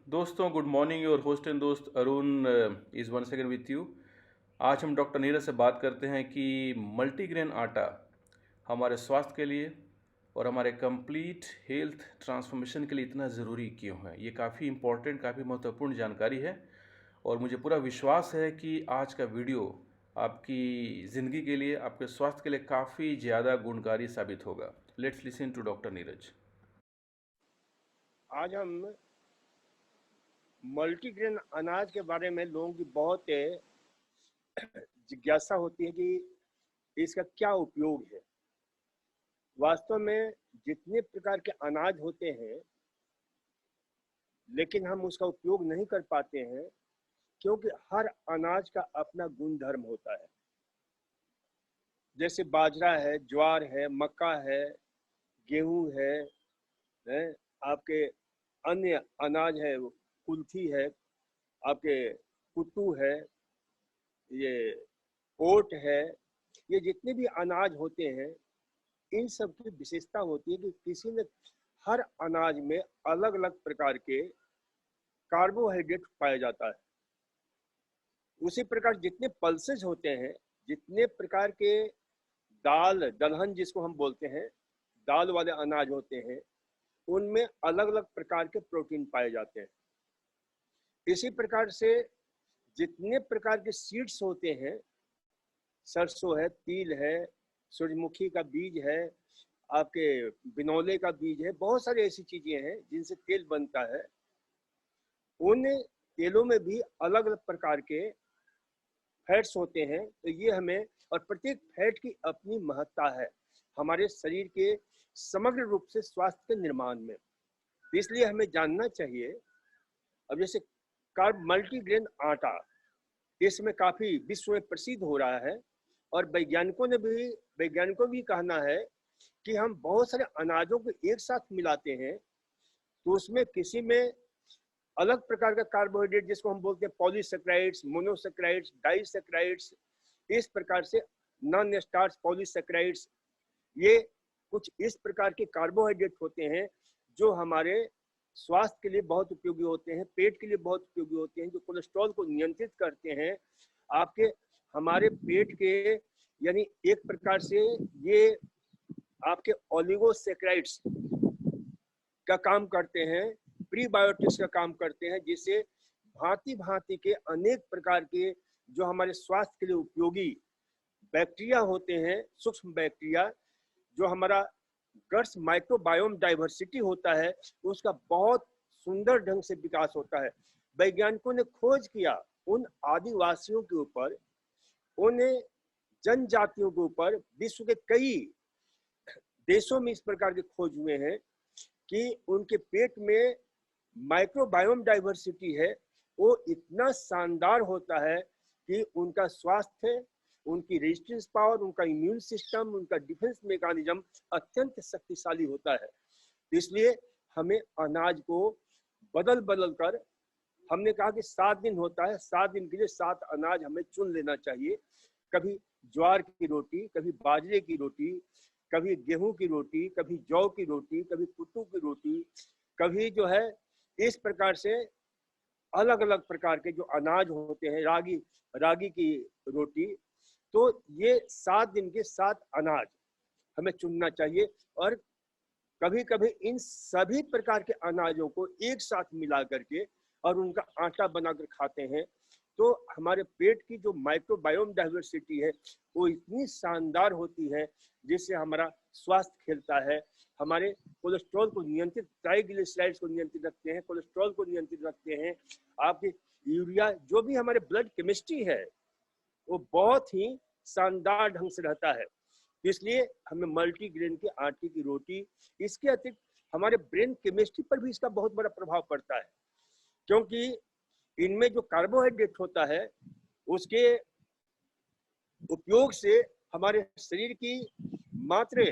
दोस्तों, good morning. Your host and दोस्त Arun is one second with you. आज हम डॉक्टर नीरज से बात करते हैं कि मल्टीग्रेन आटा हमारे स्वास्थ्य के लिए और हमारे कंप्लीट हेल्थ ट्रांसफॉर्मेशन के लिए इतना ज़रूरी क्यों है। ये काफ़ी इम्पोर्टेंट, काफ़ी महत्वपूर्ण जानकारी है और मुझे पूरा विश्वास है कि आज का वीडियो आपकी ज़िंदगी के लिए, आपके स्वास्थ्य के लिए काफ़ी ज़्यादा गुणकारी साबित होगा। Let's listen to doctor Neeraj. आज हम मल्टीग्रेन अनाज के बारे में लोगों की बहुत जिज्ञासा होती है कि इसका क्या उपयोग है। वास्तव में जितने प्रकार के अनाज होते हैं, लेकिन हम उसका उपयोग नहीं कर पाते हैं क्योंकि हर अनाज का अपना गुणधर्म होता है। जैसे बाजरा है, ज्वार है, मक्का है, गेहूं है, आपके अन्य अनाज है, कुल्थी है, आपके कुट्टू है, ये ओट है। ये जितने भी अनाज होते हैं, इन सब की विशेषता होती है कि किसी ने हर अनाज में अलग अलग प्रकार के कार्बोहाइड्रेट पाया जाता है। उसी प्रकार जितने पल्सेस होते हैं, जितने प्रकार के दाल दलहन जिसको हम बोलते हैं, दाल वाले अनाज होते हैं, उनमें अलग अलग प्रकार के प्रोटीन पाए जाते हैं। इसी प्रकार से जितने प्रकार के सीड्स होते हैं, सरसों है, तिल है, सूरजमुखी का बीज है, आपके बिनौले का बीज है, बहुत सारी ऐसी चीजें हैं जिनसे तेल बनता है। उन तेलों में भी अलग अलग प्रकार के फैट्स होते हैं। तो ये हमें, और प्रत्येक फैट की अपनी महत्ता है हमारे शरीर के समग्र रूप से स्वास्थ्य के निर्माण में। इसलिए हमें जानना चाहिए। अब जैसे कार्ब मल्टीग्रेन आटा इसमें काफी विश्व में प्रसिद्ध हो रहा है और वैज्ञानिकों भी कहना है कि हम बहुत सारे अनाजों को एक साथ मिलाते हैं तो उसमें किसी में अलग प्रकार का कार्बोहाइड्रेट जिसको हम बोलते हैं पॉलीसेक्राइड्स, मोनोसेक्राइड्स, डाइसेक्राइड्स, इस प्रकार से नॉन स्टार्च पॉलीसेक्राइड्स, ये कुछ इस प्रकार के कार्बोहाइड्रेट होते हैं जो हमारे स्वास्थ्य के लिए बहुत उपयोगी होते हैं, पेट के लिए बहुत उपयोगी होते हैं, जो कोलेस्ट्रॉल को नियंत्रित करते हैं। आपके हमारे पेट के, यानी एक प्रकार से ये आपके ओलिगोसेक्राइड्स का काम करते हैं, प्रीबायोटिक्स का काम करते हैं, जिससे भांति भांति के अनेक प्रकार के जो हमारे स्वास्थ्य के लिए उपयोगी बैक्टीरिया होते हैं, सूक्ष्म बैक्टीरिया, जो हमारा गट्स माइक्रोबायोम डाइवर्सिटी होता है, उसका बहुत सुंदर ढंग से विकास होता है। वैज्ञानिकों ने खोज किया उन आदिवासियों के ऊपर, उन जनजातियों के ऊपर। विश्व के कई देशों में इस प्रकार के खोज हुए हैं कि उनके पेट में माइक्रोबायोम डाइवर्सिटी है, वो इतना शानदार होता है कि उनका स्वास्थ्य, उनकी रेजिस्टेंस पावर, उनका इम्यून सिस्टम, उनका डिफेंस मैकेनिज्म अत्यंत शक्तिशाली होता है। इसलिए हमें अनाज को बदल बदल कर, हमने कहा कि 7 दिन होता है, 7 दिन के लिए 7 अनाज हमें चुन लेना चाहिए। कभी ज्वार की रोटी, कभी बाजरे की रोटी, कभी गेहूं की रोटी, कभी जौ की रोटी, कभी कुट्टू की रोटी, कभी जो है इस प्रकार से अलग अलग प्रकार के जो अनाज होते हैं, रागी रागी की रोटी। तो ये 7 दिन के 7 अनाज हमें चुनना चाहिए और कभी कभी इन सभी प्रकार के अनाजों को एक साथ मिला करके और उनका आटा बनाकर खाते हैं तो हमारे पेट की जो माइक्रोबायोम डाइवर्सिटी है वो इतनी शानदार होती है जिससे हमारा स्वास्थ्य खेलता है। हमारे कोलेस्ट्रॉल को नियंत्रित, ट्राइग्लिसराइड्स को नियंत्रित रखते हैं, कोलेस्ट्रॉल को नियंत्रित रखते हैं। आपकी यूरिया, जो भी हमारे ब्लड केमिस्ट्री है, वो बहुत ही शानदार ढंग से रहता है। इसलिए हमें मल्टीग्रेन के आटे की रोटी, इसके अतिरिक्त हमारे ब्रेन केमिस्ट्री पर भी इसका बहुत बड़ा प्रभाव पड़ता है, क्योंकि इनमें जो कार्बोहाइड्रेट होता है उसके उपयोग से हमारे शरीर की मात्र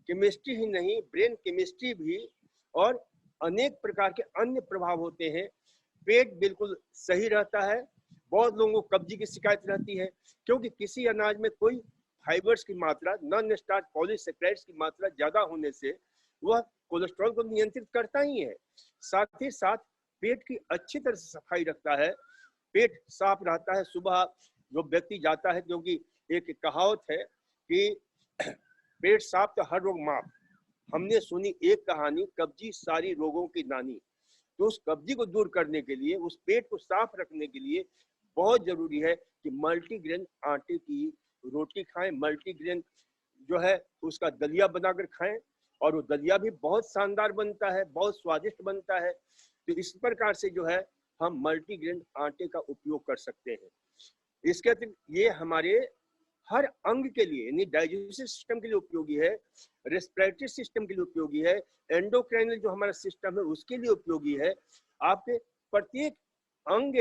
केमिस्ट्री ही नहीं, ब्रेन केमिस्ट्री भी और अनेक प्रकार के अन्य प्रभाव होते हैं। पेट बिल्कुल सही रहता है। बहुत लोगों को कब्जी की शिकायत रहती है क्योंकि किसी अनाज में कोई फाइबर्स की मात्रा, नॉन स्टार्च पॉलीसेक्राइड्स की मात्रा ज्यादा होने से वह कोलेस्ट्रॉल को नियंत्रित करता ही है, साथ ही साथ पेट की अच्छी तरह से सफाई रखता है, पेट साफ रहता है। सुबह जो व्यक्ति जाता है, क्योंकि एक कहावत है कि पेट साफ तो हर रोग माफ। हमने सुनी एक कहानी, कब्जी सारी रोगों की नानी। तो उस कब्जी को दूर करने के लिए, उस पेट को साफ रखने के लिए बहुत जरूरी है कि मल्टीग्रेन आटे की रोटी खाएं, मल्टीग्रेन जो है उसका दलिया बनाकर खाएं, और वो दलिया भी बहुत शानदार बनता है, बहुत स्वादिष्ट बनता है। तो इस प्रकार से जो है हम मल्टीग्रेन आटे का उपयोग कर सकते हैं। इसके अतिरिक्त ये हमारे हर अंग के लिए, यानी डाइजेस्टिव सिस्टम के लिए उपयोगी है, रेस्पिरेटरी सिस्टम के लिए उपयोगी है, एंडोक्राइनल जो हमारा सिस्टम है उसके लिए उपयोगी है। आपके प्रत्येक अंग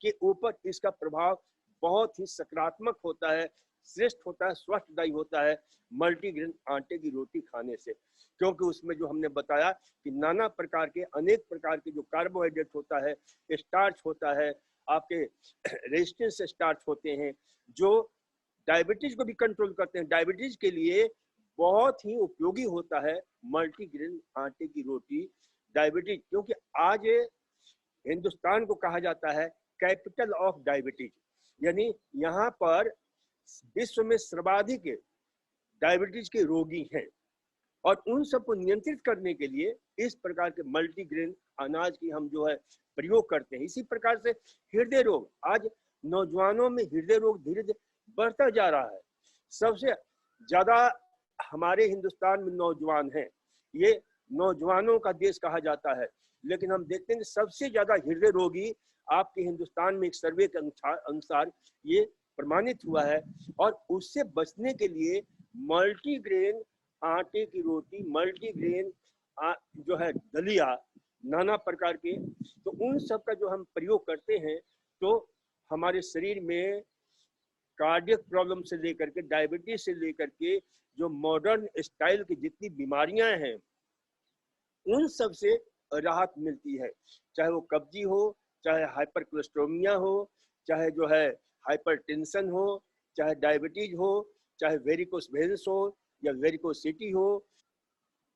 के ऊपर इसका प्रभाव बहुत ही सकारात्मक होता है, श्रेष्ठ होता है, स्वस्थदायी होता है मल्टीग्रेन आटे की रोटी खाने से। क्योंकि उसमें जो हमने बताया कि नाना प्रकार के, अनेक प्रकार के जो कार्बोहाइड्रेट होता है, स्टार्च होता है, आपके रेजिस्टेंस स्टार्च होते हैं, जो डायबिटीज को भी कंट्रोल करते हैं। डायबिटीज के लिए बहुत ही उपयोगी होता है मल्टीग्रेन आटे की रोटी। डायबिटीज, क्योंकि आज हिंदुस्तान को कहा जाता है कैपिटल ऑफ डायबिटीज, यानी यहाँ पर विश्व में सर्वाधिक डायबिटीज के रोगी हैं, और उन सबको नियंत्रित करने के लिए इस प्रकार के मल्टीग्रेन अनाज की हम जो है प्रयोग करते हैं। इसी प्रकार से हृदय रोग, आज नौजवानों में हृदय रोग धीरे धीरे बढ़ता जा रहा है। सबसे ज्यादा हमारे हिंदुस्तान में नौजवान हैं, ये नौजवानों का देश कहा जाता है, लेकिन हम देखते हैं कि सबसे ज्यादा हृदय रोगी आपके हिंदुस्तान में एक सर्वे के अनुसार ये प्रमाणित हुआ है। और उससे बचने के लिए मल्टीग्रेन आटे की रोटी, मल्टीग्रेन जो है दलिया, नाना प्रकार के, तो उन सब का जो हम प्रयोग करते हैं तो हमारे शरीर में कार्डियक प्रॉब्लम से लेकर के, डायबिटीज से लेकर के, जो मॉडर्न स्टाइल की जितनी बीमारियां हैं उन सब से राहत मिलती है। चाहे वो कब्जी हो, चाहे हाइपर कोलेस्ट्रोमिया हो, चाहे जो है हाइपरटेंशन हो, चाहे डायबिटीज हो, चाहे वेरिकोस वेन्स हो या वेरिकोसिटी हो।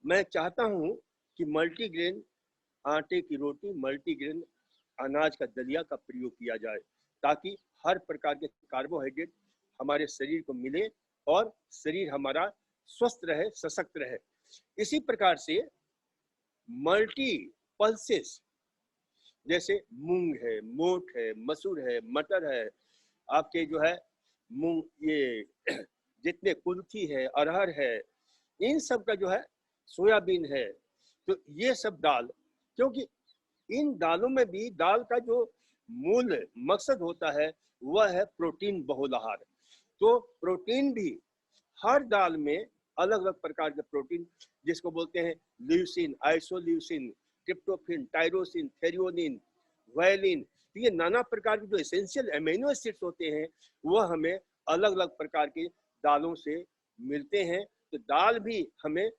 मैं चाहता हूं कि मल्टीग्रेन आटे की रोटी, मल्टीग्रेन अनाज का दलिया का प्रयोग किया जाए, ताकि हर प्रकार के कार्बोहाइड्रेट हमारे शरीर को मिले और शरीर हमारा स्वस्थ रहे, सशक्त रहे। इसी प्रकार से मल्टी पल्सेस, जैसे मूंग है, मोठ है, मसूर है, मटर है, आपके जो है मूंग, ये जितने कुल्थी है, अरहर है, इन सब का जो है, सोयाबीन है, तो ये सब दाल, क्योंकि इन दालों में भी, दाल का जो मूल मकसद होता है वह है प्रोटीन बहुल आहार। तो प्रोटीन भी हर दाल में अलग अलग प्रकार के प्रोटीन, जिसको बोलते हैं leucine, isoleucine, tryptophan, tyrosine, threonine, valine, तो ये नाना प्रकार के जो एसेंशियल अमीनो एसिड्स होते हैं वह हमें अलग अलग प्रकार के दालों से मिलते हैं। तो दाल भी हमें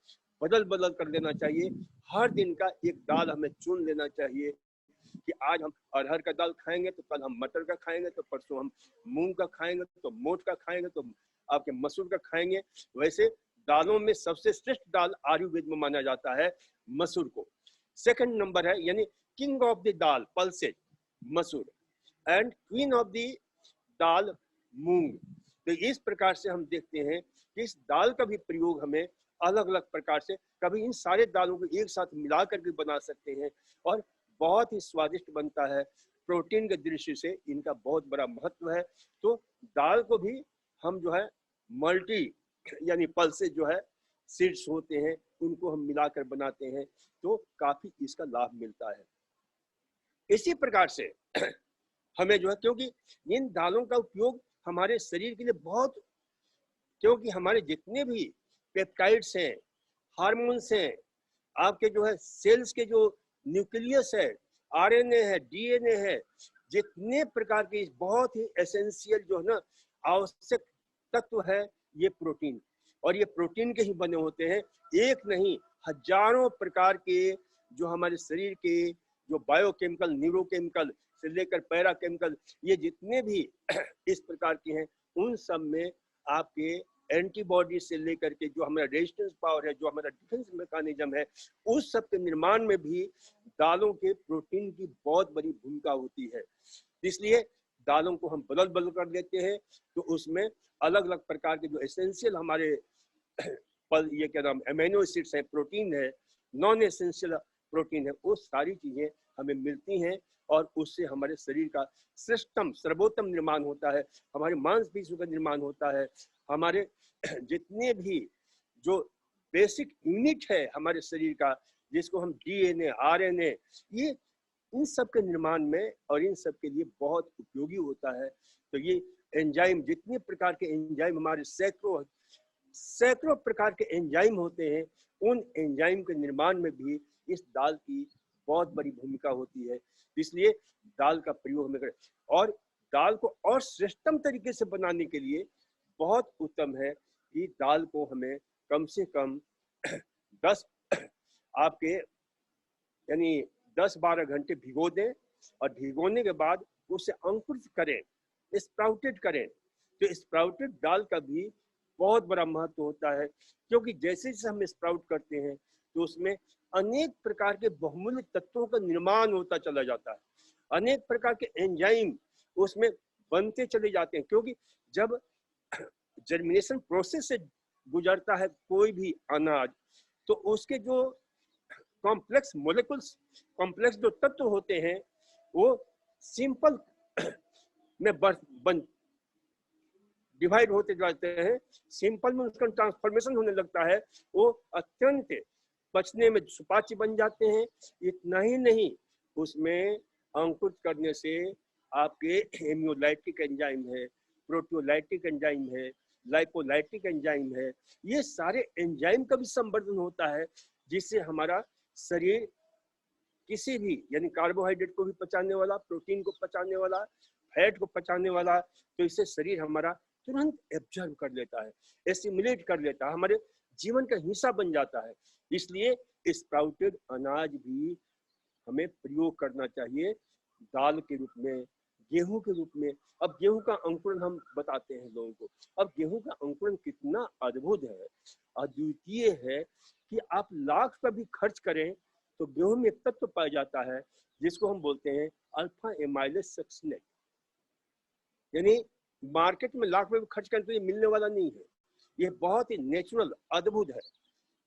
बदल बदल कर लेना चाहिए, हर दिन का एक दाल हमें चुन लेना चाहिए कि आज हम अरहर का दाल खाएंगे तो कल हम मटर का खाएंगे, तो परसों हम मूंग का खाएंगे, तो मोठ का खाएंगे, तो आपके मसूर का खाएंगे। वैसे दालों में सबसे श्रेष्ठ दाल आयुर्वेद में माना जाता है मसूर को। सेकंड नंबर है, यानी king of the dal pulses मसूर, एंड क्वीन ऑफ द दाल मूंग। तो इस प्रकार से हम देखते हैं कि इस दाल का भी प्रयोग हमें अलग अलग प्रकार से, कभी इन सारे दालों को एक साथ मिला करके बना सकते हैं और बहुत ही स्वादिष्ट बनता है। प्रोटीन के दृष्टि से इनका बहुत बड़ा महत्व है। तो दाल को भी हम जो है मल्टी, यानी पल्सेज जो है सीड्स होते हैं, उनको हम मिलाकर बनाते हैं, तो काफी इसका लाभ मिलता है। इसी प्रकार से हमें जो है, क्योंकि इन दालों का उपयोग हमारे शरीर के लिए बहुत, क्योंकि हमारे जितने भी पेप्टाइड्स हैं, हार्मोन्स हैं, आपके जो है सेल्स के जो न्यूक्लियस है, आरएनए है, डीएनए है, जितने प्रकार के बहुत ही एसेंशियल जो है ना आवश्यक तत्व है ये प्रोटीन, और ये प्रोटीन के ही बने होते हैं। एक नहीं, हजारों प्रकार के जो हमारे शरीर के जो बायोकेमिकल, न्यूरोकेमिकल से लेकर पैराकेमिकल, ये जितने भी इस प्रकार के हैं, उन सब में आपके एंटीबॉडी से लेकर के जो हमारा रेजिस्टेंस पावर है, जो हमारा डिफेंस मैकेनिज्म है, उस सब के निर्माण में भी दालों के प्रोटीन की बहुत बड़ी भूमिका होती है। इसलिए दालों को हम बदल बदल कर देते हैं, तो उसमें अलग अलग प्रकार के जो एसेंशियल हमारे ये क्या नाम एमिनो एसिड्स है, प्रोटीन है, नॉन एसेंशियल प्रोटीन है, वो सारी चीजें हमें मिलती हैं और उससे हमारे शरीर का श्रेष्ठतम सर्वोत्तम निर्माण होता है, हमारे मांसपेशियों का निर्माण होता है, हमारे जितने भी जो बेसिक यूनिट है हमारे शरीर का, जिसको हम डीएनए, आरएनए, ये इन सब के निर्माण में और इन सब के लिए बहुत उपयोगी होता है। तो ये एंजाइम, जितने प्रकार के एंजाइम हमारे सैकड़ों प्रकार के एंजाइम होते हैं, उन एंजाइम के निर्माण में भी इस दाल की बहुत बड़ी भूमिका होती है। इसलिए दाल का प्रयोग हमें करें, और दाल को और श्रेष्ठतम तरीके से बनाने के लिए बहुत उत्तम है कि दाल को हमें कम से कम 10 आपके यानी 10-12 घंटे भिगो दें, और भिगोने के बाद उसे अंकुरित करें, स्प्राउटेड करें। तो स्प्राउटेड दाल का भी बहुत बड़ा महत्व होता है, क्योंकि जैसे जैसे हम स्प्राउट करते हैं तो उसमें अनेक प्रकार के बहुमूल्य तत्वों का निर्माण होता चला जाता है, अनेक प्रकार के एंजाइम उसमें बनते चले जाते हैं, क्योंकि जब जर्मिनेशन प्रोसेस से गुजरता है कोई भी अनाज, तो उसके जो कॉम्प्लेक्स मोलिकुल्स, कॉम्प्लेक्स जो तत्व होते हैं, वो सिंपल में बन डिवाइड होते जाते हैं, सिंपल में उसका ट्रांसफॉर्मेशन होने लगता है, वो अत्यंत पचने में सुपाच्य बन जाते हैं। इतना ही नहीं, उसमें अंकुरित करने से आपके हेमियोलाइटिक एंजाइम है, प्रोटियोलाइटिक एंजाइम है, लाइपोलाइटिक एंजाइम है, ये सारे एंजाइम का भी संवर्धन होता है, जिससे हमारा शरीर किसी भी यानी कार्बोहाइड्रेट को भी पचाने वाला, प्रोटीन को पचाने वाला, फैट को पचाने वाला, तो इससे शरीर हमारा तुरंत एब्जॉर्ब कर लेता है, एसिमिलेट कर लेता है, हमारे जीवन का हिस्सा बन जाता है। इसलिए स्प्राउटेड अनाज भी हमें प्रयोग करना चाहिए दाल के रूप में, गेहूं के रूप में। अब गेहूं का अंकुरण हम बताते हैं लोगों को। अब गेहूं का अंकुरण कितना अद्भुत है, अद्वितीय है, कि आप लाख का भी खर्च करें तो गेहूं में एक तत्व पाया जाता है जिसको हम बोलते हैं अल्फा एमाइलेज सक्सिनेट। यानी मार्केट में लाख रुपए खर्च करने तो ये मिलने वाला नहीं है, ये बहुत ही नेचुरल अद्भुत है,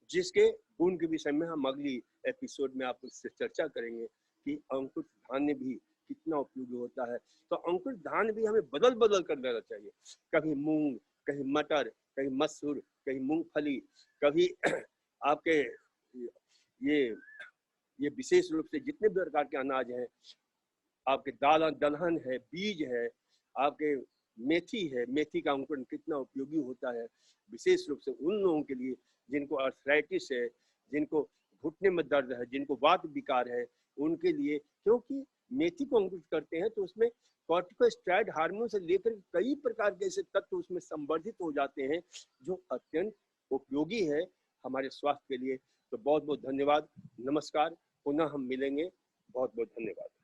जिसके गुण के विषय में हम अगली एपिसोड में आपसे चर्चा करेंगे कि अंकुरित धान्य भी कितना उपयोगी होता है। तो अंकुरित धान्य भी हमें बदल बदल कर लेना चाहिए, कभी मूंग, कहीं मटर, कहीं मसूर, कहीं मूंगफली, कभी आपके ये विशेष रूप से जितने भी प्रकार के अनाज हैं, आपके दलहन है, बीज है, आपके मेथी है, मेथी का अंकुरण कितना उपयोगी होता है, विशेष रूप से उन लोगों के लिए जिनको आर्थराइटिस है, जिनको घुटने में दर्द है, जिनको वात विकार है, उनके लिए, क्योंकि मेथी को अंकुरित करते हैं तो उसमें कॉर्टिकोस्टेरॉइड हार्मोन से लेकर कई प्रकार के ऐसे तत्व उसमें संवर्धित हो जाते हैं जो अत्यंत उपयोगी है हमारे स्वास्थ्य के लिए। तो बहुत बहुत धन्यवाद, नमस्कार, पुनः हम मिलेंगे, बहुत बहुत धन्यवाद।